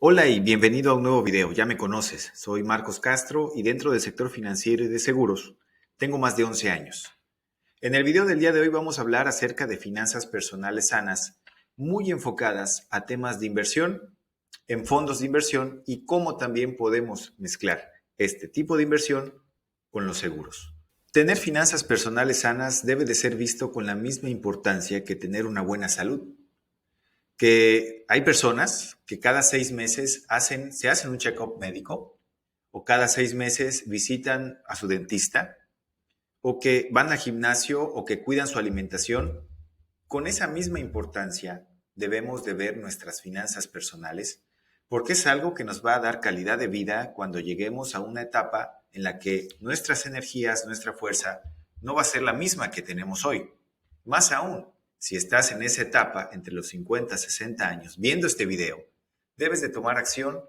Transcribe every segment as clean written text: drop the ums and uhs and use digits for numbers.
Hola y bienvenido a un nuevo video. Ya me conoces, soy Marcos Castro y dentro del sector financiero y de seguros tengo más de 11 años. En el video del día de hoy vamos a hablar acerca de finanzas personales sanas, muy enfocadas a temas de inversión, en fondos de inversión y cómo también podemos mezclar este tipo de inversión con los seguros. Tener finanzas personales sanas debe de ser visto con la misma importancia que tener una buena salud. Que hay personas que cada 6 meses se hacen un check-up médico o cada 6 meses visitan a su dentista o que van al gimnasio o que cuidan su alimentación. Con esa misma importancia debemos de ver nuestras finanzas personales porque es algo que nos va a dar calidad de vida cuando lleguemos a una etapa en la que nuestras energías, nuestra fuerza no va a ser la misma que tenemos hoy. Más aún, si estás en esa etapa entre los 50 y 60 años viendo este video, debes de tomar acción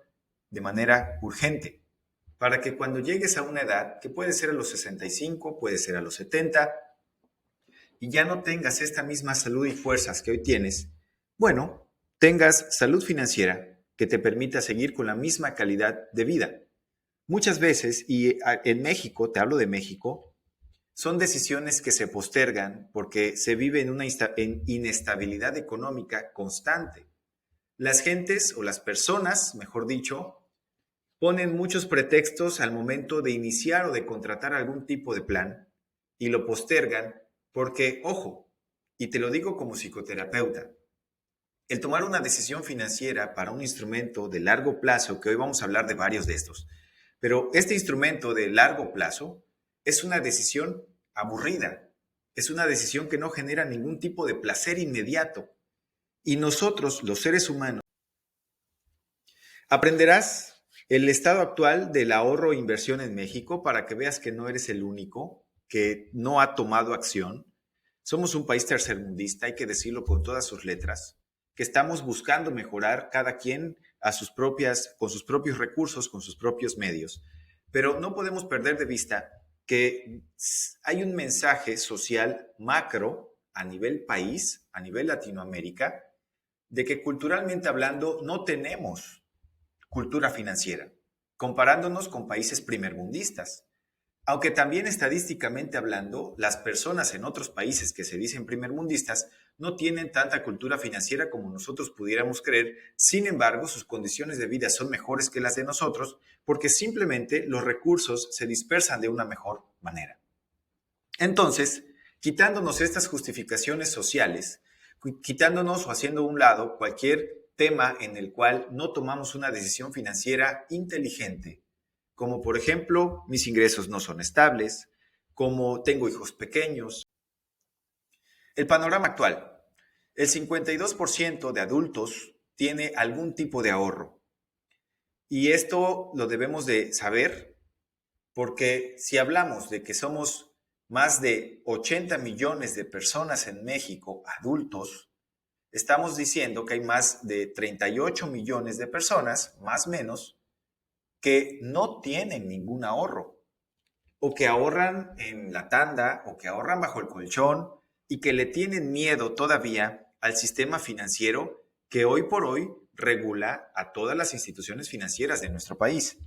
de manera urgente para que cuando llegues a una edad, que puede ser a los 65, puede ser a los 70, y ya no tengas esta misma salud y fuerzas que hoy tienes, bueno, tengas salud financiera que te permita seguir con la misma calidad de vida. Muchas veces, y en México, te hablo de México, son decisiones que se postergan porque se vive en una inestabilidad económica constante. Las gentes o las personas, mejor dicho, ponen muchos pretextos al momento de iniciar o de contratar algún tipo de plan y lo postergan porque, ojo, y te lo digo como psicoterapeuta, el tomar una decisión financiera para un instrumento de largo plazo, que hoy vamos a hablar de varios de estos, pero este instrumento de largo plazo es una decisión aburrida, es una decisión que no genera ningún tipo de placer inmediato. Y nosotros, los seres humanos, aprenderás el estado actual del ahorro e inversión en México para que veas que no eres el único que no ha tomado acción. Somos un país tercermundista, hay que decirlo con todas sus letras, que estamos buscando mejorar cada quien con sus propios recursos, con sus propios medios. Pero no podemos perder de vista que hay un mensaje social macro a nivel país, a nivel Latinoamérica, de que culturalmente hablando no tenemos cultura financiera, comparándonos con países primermundistas. Aunque también estadísticamente hablando, las personas en otros países que se dicen primermundistas no tienen tanta cultura financiera como nosotros pudiéramos creer. Sin embargo, sus condiciones de vida son mejores que las de nosotros porque simplemente los recursos se dispersan de una mejor manera. Entonces, quitándonos estas justificaciones sociales, quitándonos o haciendo a un lado cualquier tema en el cual no tomamos una decisión financiera inteligente, como por ejemplo, mis ingresos no son estables, como tengo hijos pequeños. El panorama actual, el 52% de adultos tiene algún tipo de ahorro. Y esto lo debemos de saber porque si hablamos de que somos más de 80 millones de personas en México, adultos, estamos diciendo que hay más de 38 millones de personas, más o menos, que no tienen ningún ahorro, o que ahorran en la tanda, o que ahorran bajo el colchón, y que le tienen miedo todavía al sistema financiero que hoy por hoy regula a todas las instituciones financieras de nuestro país.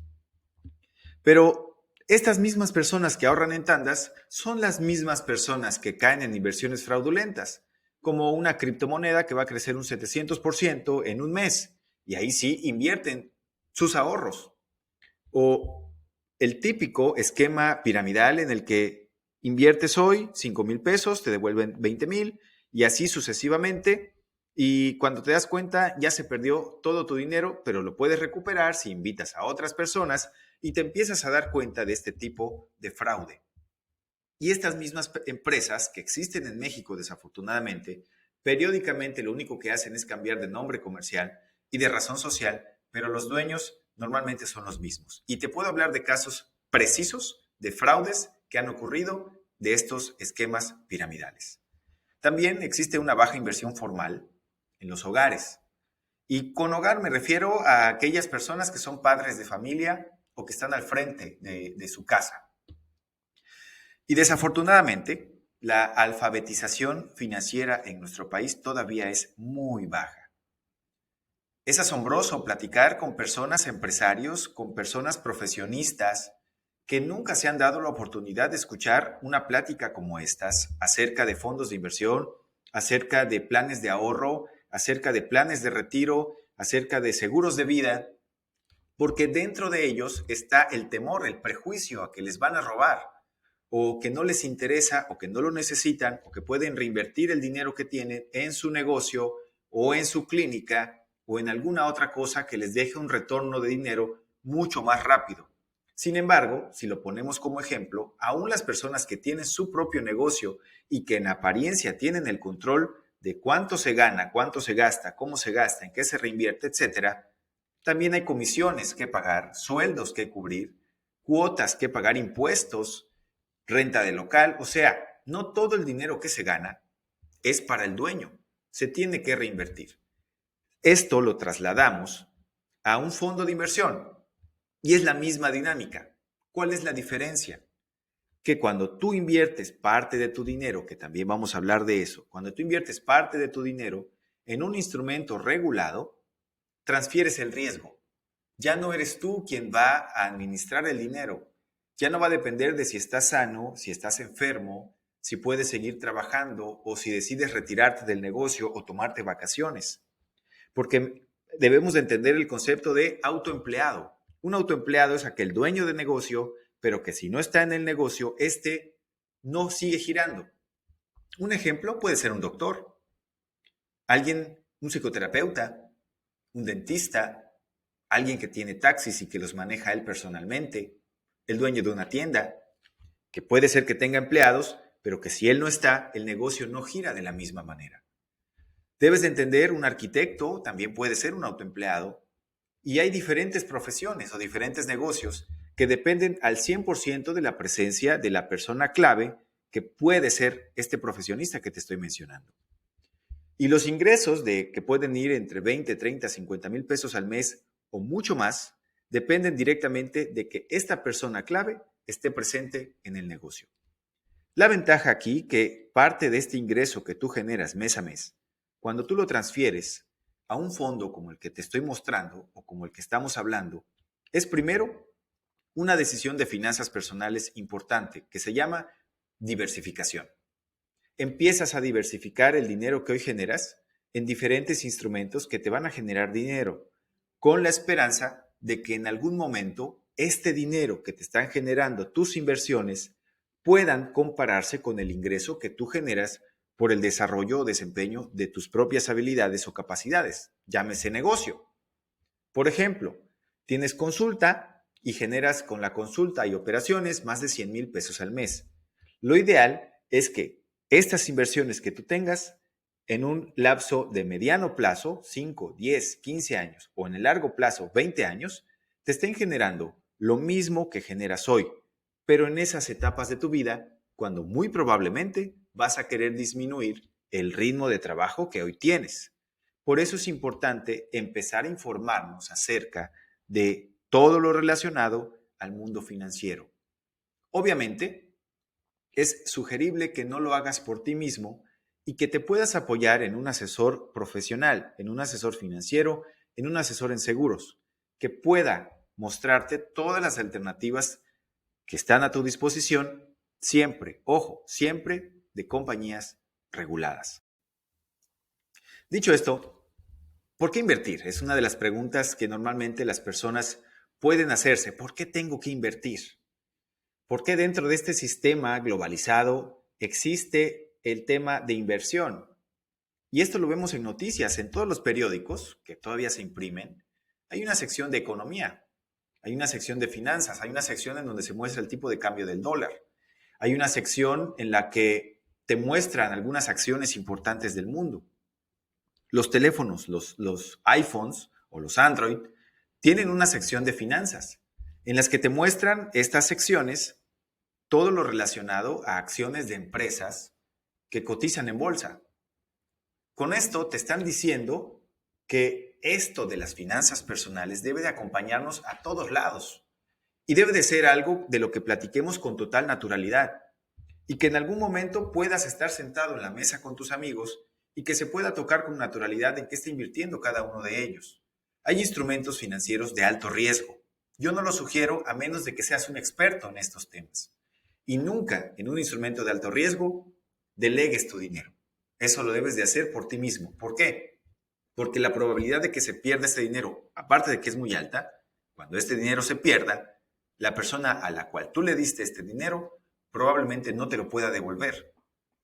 Pero estas mismas personas que ahorran en tandas son las mismas personas que caen en inversiones fraudulentas, como una criptomoneda que va a crecer un 700% en un mes, y ahí sí invierten sus ahorros. O el típico esquema piramidal en el que inviertes hoy 5,000 pesos, te devuelven 20,000 y así sucesivamente. Y cuando te das cuenta, ya se perdió todo tu dinero, pero lo puedes recuperar si invitas a otras personas y te empiezas a dar cuenta de este tipo de fraude. Y estas mismas empresas que existen en México, desafortunadamente, periódicamente lo único que hacen es cambiar de nombre comercial y de razón social, pero los dueños normalmente son los mismos. Y te puedo hablar de casos precisos de fraudes que han ocurrido de estos esquemas piramidales. También existe una baja inversión formal en los hogares. Y con hogar me refiero a aquellas personas que son padres de familia o que están al frente de su casa. Y desafortunadamente, la alfabetización financiera en nuestro país todavía es muy baja. Es asombroso platicar con personas empresarios, con personas profesionistas que nunca se han dado la oportunidad de escuchar una plática como estas acerca de fondos de inversión, acerca de planes de ahorro, acerca de planes de retiro, acerca de seguros de vida, porque dentro de ellos está el temor, el prejuicio a que les van a robar, o que no les interesa, o que no lo necesitan, o que pueden reinvertir el dinero que tienen en su negocio o en su clínica o en alguna otra cosa que les deje un retorno de dinero mucho más rápido. Sin embargo, si lo ponemos como ejemplo, aún las personas que tienen su propio negocio y que en apariencia tienen el control de cuánto se gana, cuánto se gasta, cómo se gasta, en qué se reinvierte, etcétera, también hay comisiones que pagar, sueldos que cubrir, cuotas que pagar, impuestos, renta de local. O sea, no todo el dinero que se gana es para el dueño. Se tiene que reinvertir. Esto lo trasladamos a un fondo de inversión y es la misma dinámica. ¿Cuál es la diferencia? Que cuando tú inviertes parte de tu dinero, que también vamos a hablar de eso, cuando tú inviertes parte de tu dinero en un instrumento regulado, transfieres el riesgo. Ya no eres tú quien va a administrar el dinero. Ya no va a depender de si estás sano, si estás enfermo, si puedes seguir trabajando o si decides retirarte del negocio o tomarte vacaciones. Porque debemos de entender el concepto de autoempleado. Un autoempleado es aquel dueño de negocio, pero que si no está en el negocio, este no sigue girando. Un ejemplo puede ser un doctor, alguien, un psicoterapeuta, un dentista, alguien que tiene taxis y que los maneja él personalmente, el dueño de una tienda, que puede ser que tenga empleados, pero que si él no está, el negocio no gira de la misma manera. Debes de entender, un arquitecto también puede ser un autoempleado, y hay diferentes profesiones o diferentes negocios que dependen al 100% de la presencia de la persona clave que puede ser este profesionista que te estoy mencionando. Y los ingresos que pueden ir entre 20, 30, 50 mil pesos al mes o mucho más, dependen directamente de que esta persona clave esté presente en el negocio. La ventaja aquí que parte de este ingreso que tú generas mes a mes, cuando tú lo transfieres a un fondo como el que te estoy mostrando o como el que estamos hablando, es primero una decisión de finanzas personales importante que se llama diversificación. Empiezas a diversificar el dinero que hoy generas en diferentes instrumentos que te van a generar dinero, con la esperanza de que en algún momento este dinero que te están generando tus inversiones puedan compararse con el ingreso que tú generas por el desarrollo o desempeño de tus propias habilidades o capacidades, llámese negocio. Por ejemplo, tienes consulta y generas con la consulta y operaciones más de 100 mil pesos al mes. Lo ideal es que estas inversiones que tú tengas en un lapso de mediano plazo, 5, 10, 15 años, o en el largo plazo, 20 años, te estén generando lo mismo que generas hoy, pero en esas etapas de tu vida, cuando muy probablemente vas a querer disminuir el ritmo de trabajo que hoy tienes. Por eso es importante empezar a informarnos acerca de todo lo relacionado al mundo financiero. Obviamente, es sugerible que no lo hagas por ti mismo y que te puedas apoyar en un asesor profesional, en un asesor financiero, en un asesor en seguros, que pueda mostrarte todas las alternativas que están a tu disposición, siempre, ojo, siempre de compañías reguladas. Dicho esto, ¿por qué invertir? Es una de las preguntas que normalmente las personas pueden hacerse. ¿Por qué tengo que invertir? ¿Por qué dentro de este sistema globalizado existe el tema de inversión? Y esto lo vemos en noticias, en todos los periódicos que todavía se imprimen. Hay una sección de economía, hay una sección de finanzas, hay una sección en donde se muestra el tipo de cambio del dólar. Hay una sección en la que te muestran algunas acciones importantes del mundo. Los teléfonos, los iPhones o los Android, tienen una sección de finanzas en las que te muestran estas secciones todo lo relacionado a acciones de empresas que cotizan en bolsa. Con esto te están diciendo que esto de las finanzas personales debe de acompañarnos a todos lados y debe de ser algo de lo que platiquemos con total naturalidad y que en algún momento puedas estar sentado en la mesa con tus amigos y que se pueda tocar con naturalidad en qué está invirtiendo cada uno de ellos. Hay instrumentos financieros de alto riesgo. Yo no lo sugiero a menos de que seas un experto en estos temas. Y nunca en un instrumento de alto riesgo delegues tu dinero. Eso lo debes de hacer por ti mismo. ¿Por qué? Porque la probabilidad de que se pierda este dinero, aparte de que es muy alta, cuando este dinero se pierda, la persona a la cual tú le diste este dinero probablemente no te lo pueda devolver,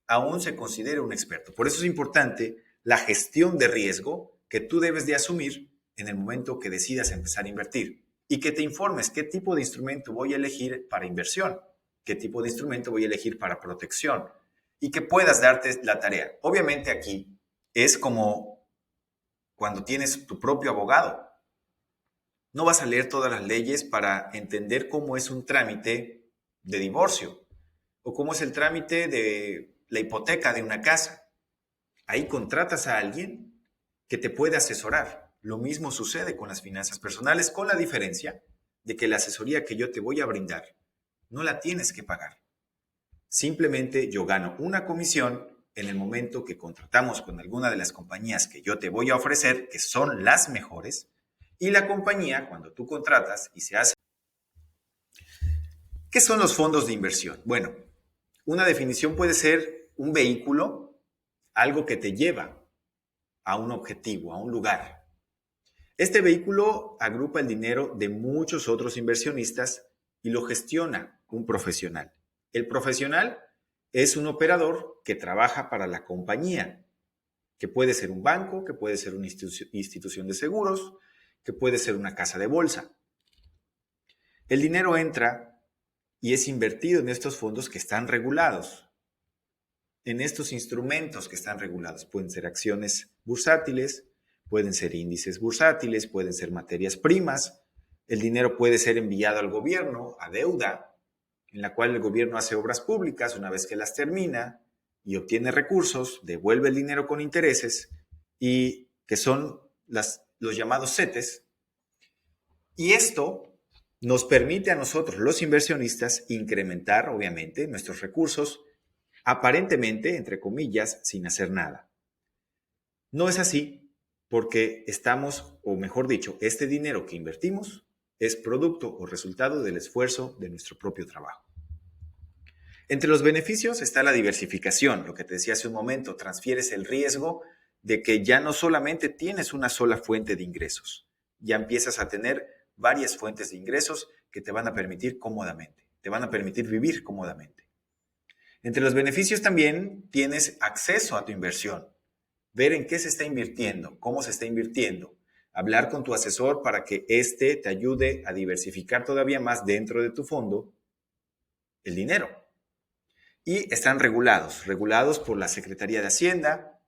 aún se considere un experto. Por eso es importante la gestión de riesgo que tú debes de asumir en el momento que decidas empezar a invertir y que te informes qué tipo de instrumento voy a elegir para inversión, qué tipo de instrumento voy a elegir para protección y que puedas darte la tarea. Obviamente aquí es como cuando tienes tu propio abogado. No vas a leer todas las leyes para entender cómo es un trámite de divorcio o cómo es el trámite de la hipoteca de una casa. Ahí contratas a alguien que te puede asesorar. Lo mismo sucede con las finanzas personales, con la diferencia de que la asesoría que yo te voy a brindar no la tienes que pagar. Simplemente yo gano una comisión en el momento que contratamos con alguna de las compañías que yo te voy a ofrecer, que son las mejores, y la compañía, cuando tú contratas y se hace... ¿Qué son los fondos de inversión? Bueno, una definición puede ser un vehículo, algo que te lleva a un objetivo, a un lugar. Este vehículo agrupa el dinero de muchos otros inversionistas y lo gestiona un profesional. El profesional es un operador que trabaja para la compañía, que puede ser un banco, que puede ser una institución de seguros, que puede ser una casa de bolsa. El dinero entra y es invertido en estos fondos que están regulados, en estos instrumentos que están regulados. Pueden ser acciones bursátiles, pueden ser índices bursátiles, pueden ser materias primas. El dinero puede ser enviado al gobierno, a deuda, en la cual el gobierno hace obras públicas, una vez que las termina y obtiene recursos, devuelve el dinero con intereses, y que son los llamados CETES. Y esto nos permite a nosotros, los inversionistas, incrementar, obviamente, nuestros recursos, aparentemente, entre comillas, sin hacer nada. No es así, porque estamos, o mejor dicho, este dinero que invertimos es producto o resultado del esfuerzo de nuestro propio trabajo. Entre los beneficios está la diversificación, lo que te decía hace un momento, transfieres el riesgo de que ya no solamente tienes una sola fuente de ingresos, ya empiezas a tener varias fuentes de ingresos que te van a permitir cómodamente, te van a permitir vivir cómodamente. Entre los beneficios también tienes acceso a tu inversión, ver en qué se está invirtiendo, cómo se está invirtiendo, hablar con tu asesor para que éste te ayude a diversificar todavía más dentro de tu fondo el dinero. Y están regulados por la Secretaría de Hacienda.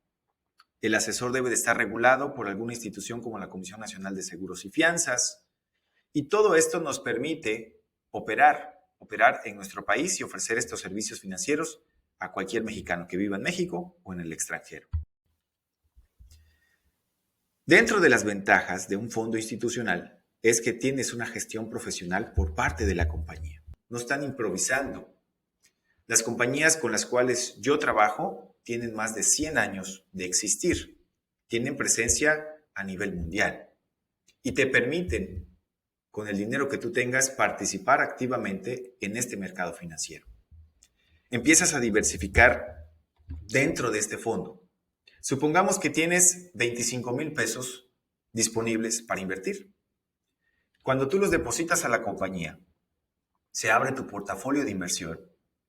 El asesor debe de estar regulado por alguna institución como la Comisión Nacional de Seguros y Fianzas. Y todo esto nos permite operar en nuestro país y ofrecer estos servicios financieros a cualquier mexicano que viva en México o en el extranjero. Dentro de las ventajas de un fondo institucional es que tienes una gestión profesional por parte de la compañía. No están improvisando. Las compañías con las cuales yo trabajo tienen más de 100 años de existir, tienen presencia a nivel mundial y te permiten, con el dinero que tú tengas, participar activamente en este mercado financiero. Empiezas a diversificar dentro de este fondo. Supongamos que tienes 25,000 pesos disponibles para invertir. Cuando tú los depositas a la compañía, se abre tu portafolio de inversión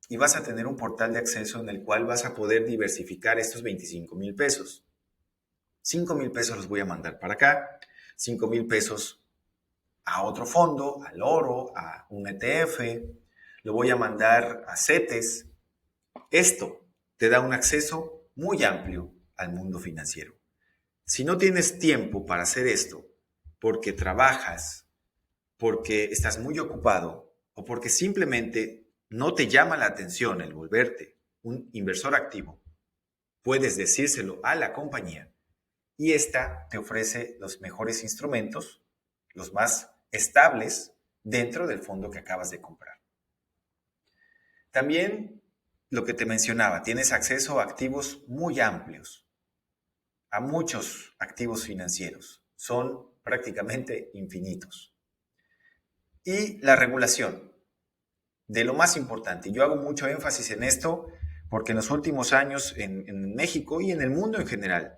y vas a tener un portal de acceso en el cual vas a poder diversificar estos 25,000 pesos. 5,000 pesos los voy a mandar para acá, 5,000 pesos a otro fondo, al oro, a un ETF, lo voy a mandar a CETES. Esto te da un acceso muy amplio al mundo financiero. Si no tienes tiempo para hacer esto, porque trabajas, porque estás muy ocupado o porque simplemente no te llama la atención el volverte un inversor activo, puedes decírselo a la compañía y esta te ofrece los mejores instrumentos, los más estables dentro del fondo que acabas de comprar. También lo que te mencionaba, tienes acceso a activos muy amplios, a muchos activos financieros. Son prácticamente infinitos. Y la regulación, de lo más importante. Yo hago mucho énfasis en esto porque en los últimos años en México y en el mundo en general,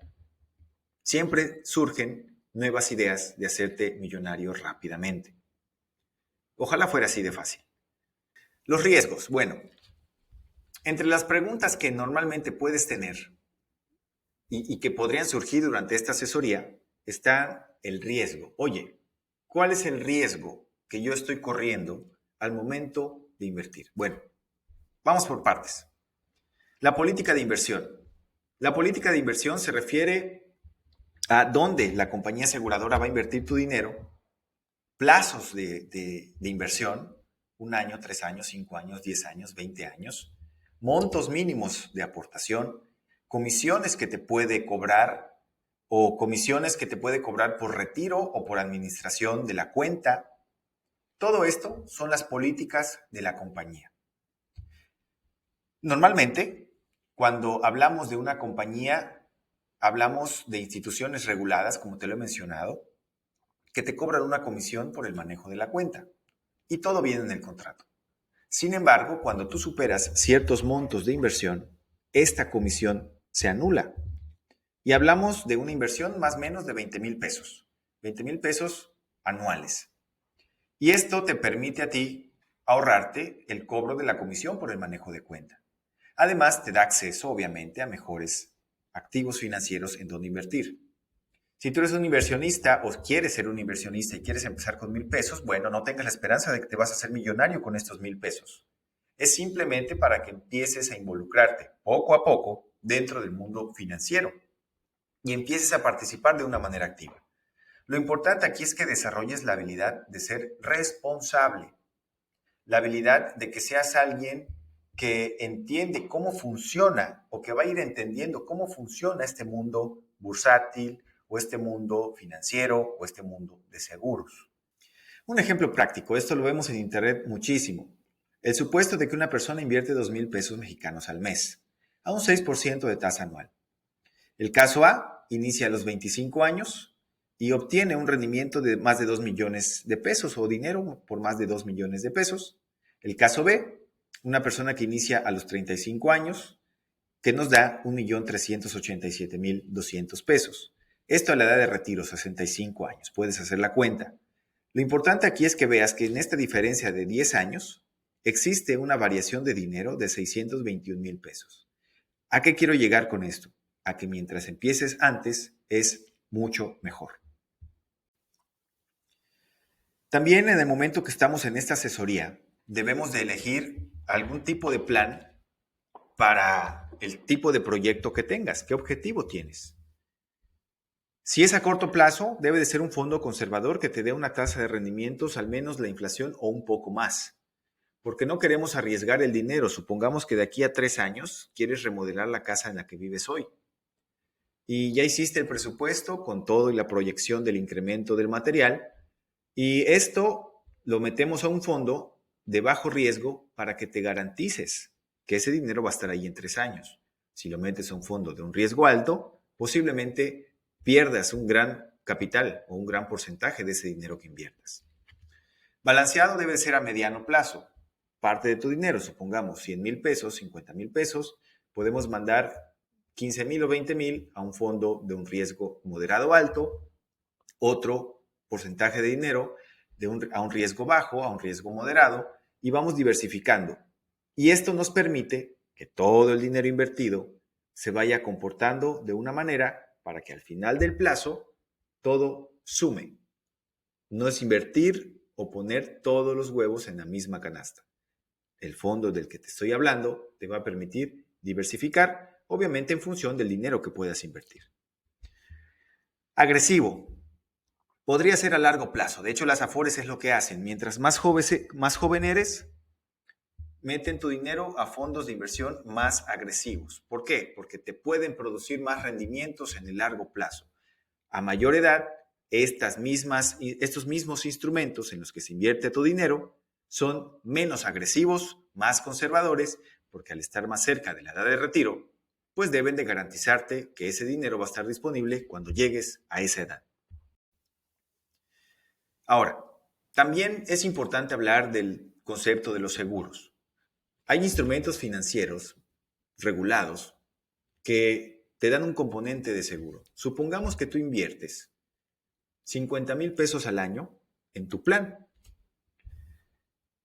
siempre surgen nuevas ideas de hacerte millonario rápidamente. Ojalá fuera así de fácil. Los riesgos. Bueno, entre las preguntas que normalmente puedes tener y que podrían surgir durante esta asesoría está el riesgo. Oye, ¿cuál es el riesgo que yo estoy corriendo al momento de invertir? Bueno, vamos por partes. La política de inversión. La política de inversión se refiere a dónde la compañía aseguradora va a invertir tu dinero, plazos de inversión, 1 año, 3 años, 5 años, 10 años, 20 años, montos mínimos de aportación, comisiones que te puede cobrar o comisiones que te puede cobrar por retiro o por administración de la cuenta. Todo esto son las políticas de la compañía. Normalmente, cuando hablamos de una compañía, hablamos de instituciones reguladas, como te lo he mencionado, que te cobran una comisión por el manejo de la cuenta. Y todo viene en el contrato. Sin embargo, cuando tú superas ciertos montos de inversión, esta comisión se anula. Y hablamos de una inversión más o menos de 20,000 pesos. 20,000 pesos anuales. Y esto te permite a ti ahorrarte el cobro de la comisión por el manejo de cuenta. Además, te da acceso, obviamente, a mejores activos financieros en donde invertir. Si tú eres un inversionista o quieres ser un inversionista y quieres empezar con 1,000 pesos, bueno, no tengas la esperanza de que te vas a hacer millonario con estos 1,000 pesos. Es simplemente para que empieces a involucrarte poco a poco dentro del mundo financiero y empieces a participar de una manera activa. Lo importante aquí es que desarrolles la habilidad de ser responsable, la habilidad de que seas alguien que entiende cómo funciona o que va a ir entendiendo cómo funciona este mundo bursátil o este mundo financiero o este mundo de seguros. Un ejemplo práctico, esto lo vemos en internet muchísimo. El supuesto de que una persona invierte 2,000 pesos mexicanos al mes, a un 6% de tasa anual. El caso A inicia a los 25 años y obtiene un rendimiento de más de 2 millones de pesos o dinero por más de 2 millones de pesos. El caso B, una persona que inicia a los 35 años, que nos da 1,387,200 pesos. Esto a la edad de retiro, 65 años. Puedes hacer la cuenta. Lo importante aquí es que veas que en esta diferencia de 10 años existe una variación de dinero de 621,000 pesos. ¿A qué quiero llegar con esto? A que mientras empieces antes es mucho mejor. También en el momento que estamos en esta asesoría, debemos de elegir algún tipo de plan para el tipo de proyecto que tengas. ¿Qué objetivo tienes? Si es a corto plazo, debe de ser un fondo conservador que te dé una tasa de rendimientos al menos la inflación o un poco más. Porque no queremos arriesgar el dinero. Supongamos que de aquí a 3 años quieres remodelar la casa en la que vives hoy. Y ya hiciste el presupuesto con todo y la proyección del incremento del material. Y esto lo metemos a un fondo de bajo riesgo para que te garantices que ese dinero va a estar ahí en 3 años. Si lo metes a un fondo de un riesgo alto, posiblemente pierdas un gran capital o un gran porcentaje de ese dinero que inviertas. Balanceado debe ser a mediano plazo. Parte de tu dinero, supongamos 100,000 pesos, 50,000 pesos, podemos mandar 15,000 o 20,000 a un fondo de un riesgo moderado alto, otro porcentaje de dinero a un riesgo bajo, a un riesgo moderado, y vamos diversificando. Y esto nos permite que todo el dinero invertido se vaya comportando de una manera para que al final del plazo todo sume. No es invertir o poner todos los huevos en la misma canasta. El fondo del que te estoy hablando te va a permitir diversificar, obviamente en función del dinero que puedas invertir. Agresivo. Podría ser a largo plazo. De hecho, las Afores es lo que hacen. Mientras más joven eres, meten tu dinero a fondos de inversión más agresivos. ¿Por qué? Porque te pueden producir más rendimientos en el largo plazo. A mayor edad, estos mismos instrumentos en los que se invierte tu dinero son menos agresivos, más conservadores, porque al estar más cerca de la edad de retiro, pues deben de garantizarte que ese dinero va a estar disponible cuando llegues a esa edad. Ahora, también es importante hablar del concepto de los seguros. Hay instrumentos financieros regulados que te dan un componente de seguro. Supongamos que tú inviertes 50,000 pesos al año en tu plan.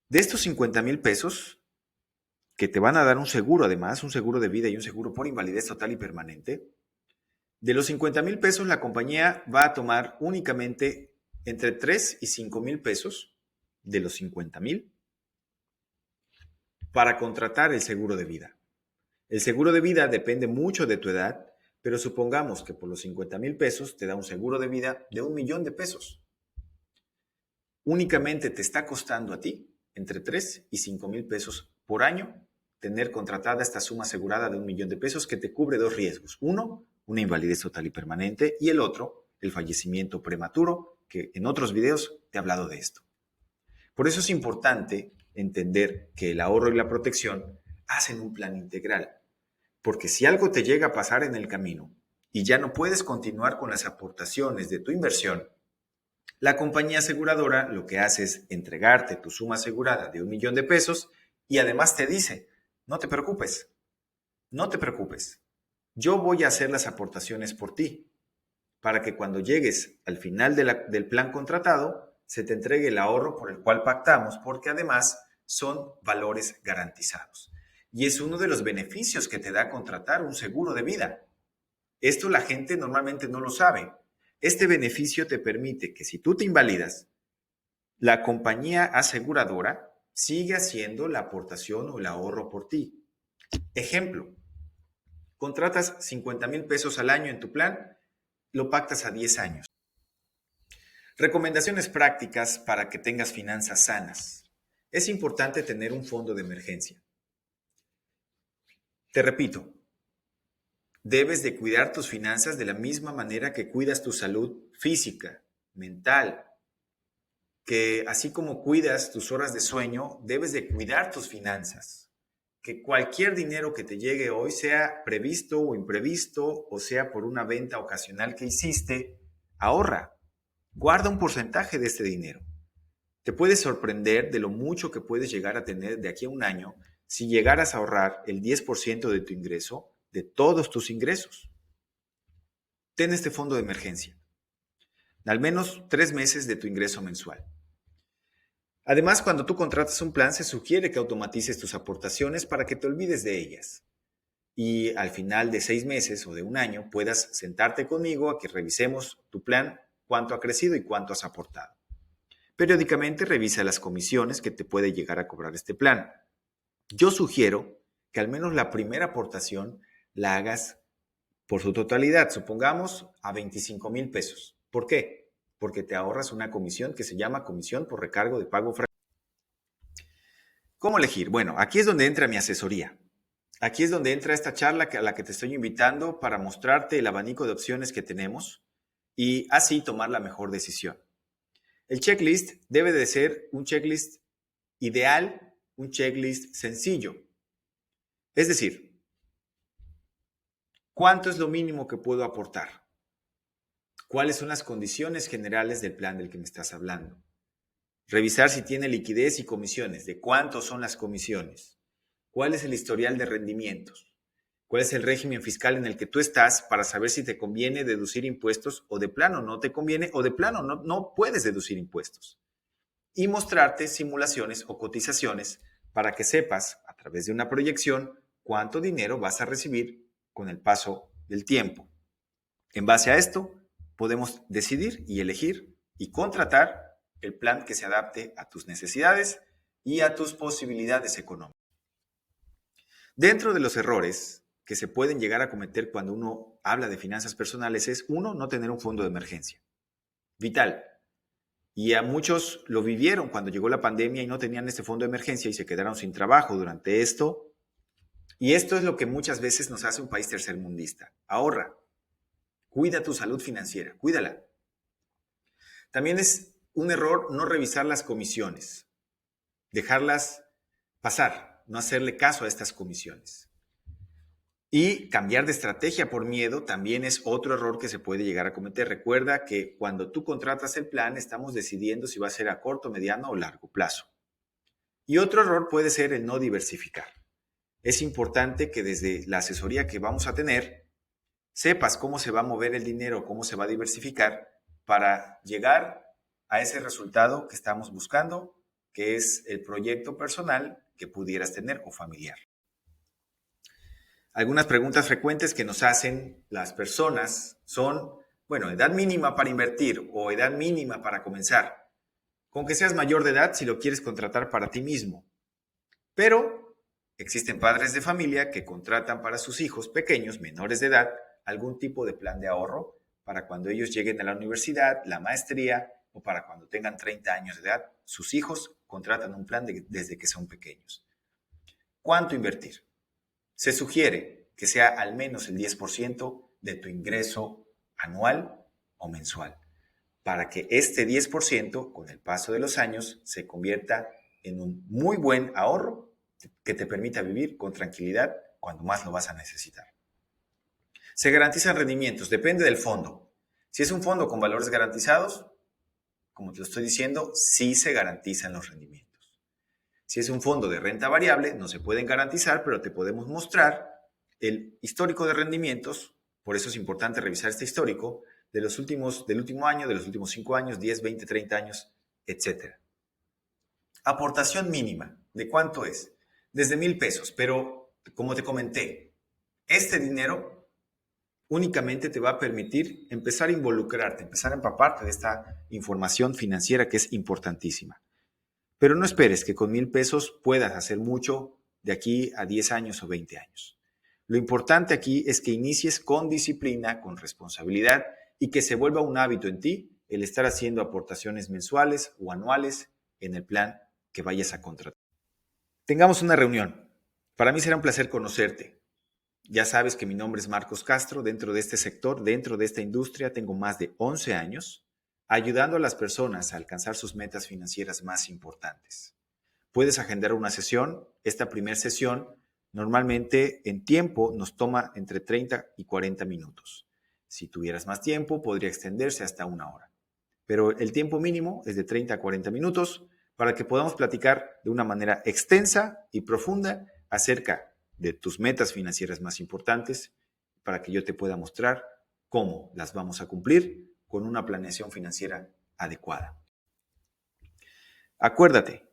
De estos 50,000 pesos, que te van a dar un seguro además, un seguro de vida y un seguro por invalidez total y permanente, de los 50,000 pesos la compañía va a tomar únicamente entre 3 y 5,000 pesos de los 50,000 para contratar el seguro de vida. El seguro de vida depende mucho de tu edad, pero supongamos que por los 50,000 pesos te da un seguro de vida de 1,000,000 de pesos. Únicamente te está costando a ti entre 3 y 5,000 pesos por año tener contratada esta suma asegurada de 1,000,000 de pesos que te cubre dos riesgos. Uno, una invalidez total y permanente, y el otro, el fallecimiento prematuro, que en otros videos te he hablado de esto. Por eso es importante entender que el ahorro y la protección hacen un plan integral, porque si algo te llega a pasar en el camino y ya no puedes continuar con las aportaciones de tu inversión, la compañía aseguradora lo que hace es entregarte tu suma asegurada de 1,000,000 de pesos y además te dice, no te preocupes, no te preocupes, yo voy a hacer las aportaciones por ti, para que cuando llegues al final del plan contratado, se te entregue el ahorro por el cual pactamos, porque además son valores garantizados. Y es uno de los beneficios que te da contratar un seguro de vida. Esto la gente normalmente no lo sabe. Este beneficio te permite que si tú te invalidas, la compañía aseguradora sigue haciendo la aportación o el ahorro por ti. Ejemplo, contratas 50,000 pesos al año en tu plan, lo pactas a 10 años. Recomendaciones prácticas para que tengas finanzas sanas. Es importante tener un fondo de emergencia. Te repito, debes de cuidar tus finanzas de la misma manera que cuidas tu salud física, mental, que así como cuidas tus horas de sueño, debes de cuidar tus finanzas. Que cualquier dinero que te llegue hoy, sea previsto o imprevisto, o sea por una venta ocasional que hiciste, ahorra. Guarda un porcentaje de este dinero. Te puedes sorprender de lo mucho que puedes llegar a tener de aquí a un año si llegaras a ahorrar el 10% de tu ingreso, de todos tus ingresos. Ten este fondo de emergencia, al menos 3 meses de tu ingreso mensual. Además, cuando tú contratas un plan, se sugiere que automatices tus aportaciones para que te olvides de ellas. Y al final de 6 meses o de un año puedas sentarte conmigo a que revisemos tu plan, cuánto ha crecido y cuánto has aportado. Periódicamente revisa las comisiones que te puede llegar a cobrar este plan. Yo sugiero que al menos la primera aportación la hagas por su totalidad, supongamos a 25,000 pesos. ¿Por qué? Porque te ahorras una comisión que se llama comisión por recargo de pago. ¿Cómo elegir? Bueno, aquí es donde entra mi asesoría. Aquí es donde entra esta charla a la que te estoy invitando para mostrarte el abanico de opciones que tenemos y así tomar la mejor decisión. El checklist debe de ser un checklist ideal, un checklist sencillo. Es decir, ¿cuánto es lo mínimo que puedo aportar? ¿Cuáles son las condiciones generales del plan del que me estás hablando? Revisar si tiene liquidez y comisiones. ¿De cuánto son las comisiones? ¿Cuál es el historial de rendimientos? ¿Cuál es el régimen fiscal en el que tú estás para saber si te conviene deducir impuestos o de plano no te conviene o de plano no puedes deducir impuestos? Y mostrarte simulaciones o cotizaciones para que sepas a través de una proyección cuánto dinero vas a recibir con el paso del tiempo. En base a esto, podemos decidir y elegir y contratar el plan que se adapte a tus necesidades y a tus posibilidades económicas. Dentro de los errores que se pueden llegar a cometer cuando uno habla de finanzas personales es, uno, no tener un fondo de emergencia. Vital. Y a muchos lo vivieron cuando llegó la pandemia y no tenían este fondo de emergencia y se quedaron sin trabajo durante esto. Y esto es lo que muchas veces nos hace un país tercermundista. Ahorra. Cuida tu salud financiera. Cuídala. También es un error no revisar las comisiones. Dejarlas pasar. No hacerle caso a estas comisiones. Y cambiar de estrategia por miedo también es otro error que se puede llegar a cometer. Recuerda que cuando tú contratas el plan, estamos decidiendo si va a ser a corto, mediano o largo plazo. Y otro error puede ser el no diversificar. Es importante que desde la asesoría que vamos a tener, sepas cómo se va a mover el dinero, cómo se va a diversificar para llegar a ese resultado que estamos buscando, que es el proyecto personal que pudieras tener o familiar. Algunas preguntas frecuentes que nos hacen las personas son, bueno, edad mínima para invertir o edad mínima para comenzar. Con que seas mayor de edad si lo quieres contratar para ti mismo. Pero existen padres de familia que contratan para sus hijos pequeños, menores de edad, algún tipo de plan de ahorro para cuando ellos lleguen a la universidad, la maestría o para cuando tengan 30 años de edad. Sus hijos contratan un plan desde que son pequeños. ¿Cuánto invertir? Se sugiere que sea al menos el 10% de tu ingreso anual o mensual, para que este 10% con el paso de los años se convierta en un muy buen ahorro que te permita vivir con tranquilidad cuando más lo vas a necesitar. Se garantizan rendimientos, depende del fondo. Si es un fondo con valores garantizados, como te lo estoy diciendo, sí se garantizan los rendimientos. Si es un fondo de renta variable, no se pueden garantizar, pero te podemos mostrar el histórico de rendimientos. Por eso es importante revisar este histórico del último año, de los últimos 5 años, 10, 20, 30 años, etc. Aportación mínima. ¿De cuánto es? Desde 1,000 pesos, pero como te comenté, este dinero únicamente te va a permitir empezar a involucrarte, empezar a empaparte de esta información financiera que es importantísima. Pero no esperes que con 1,000 pesos puedas hacer mucho de aquí a 10 años o 20 años. Lo importante aquí es que inicies con disciplina, con responsabilidad y que se vuelva un hábito en ti el estar haciendo aportaciones mensuales o anuales en el plan que vayas a contratar. Tengamos una reunión. Para mí será un placer conocerte. Ya sabes que mi nombre es Marcos Castro. Dentro de este sector, dentro de esta industria, tengo más de 11 años ayudando a las personas a alcanzar sus metas financieras más importantes. Puedes agendar una sesión. Esta primera sesión normalmente en tiempo nos toma entre 30 y 40 minutos. Si tuvieras más tiempo, podría extenderse hasta 1 hora. Pero el tiempo mínimo es de 30 a 40 minutos para que podamos platicar de una manera extensa y profunda acerca de tus metas financieras más importantes, para que yo te pueda mostrar cómo las vamos a cumplir con una planeación financiera adecuada. Acuérdate,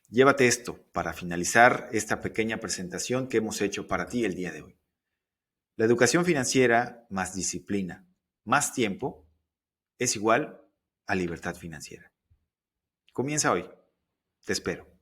llévate esto para finalizar esta pequeña presentación que hemos hecho para ti el día de hoy. La educación financiera más disciplina, más tiempo, es igual a libertad financiera. Comienza hoy. Te espero.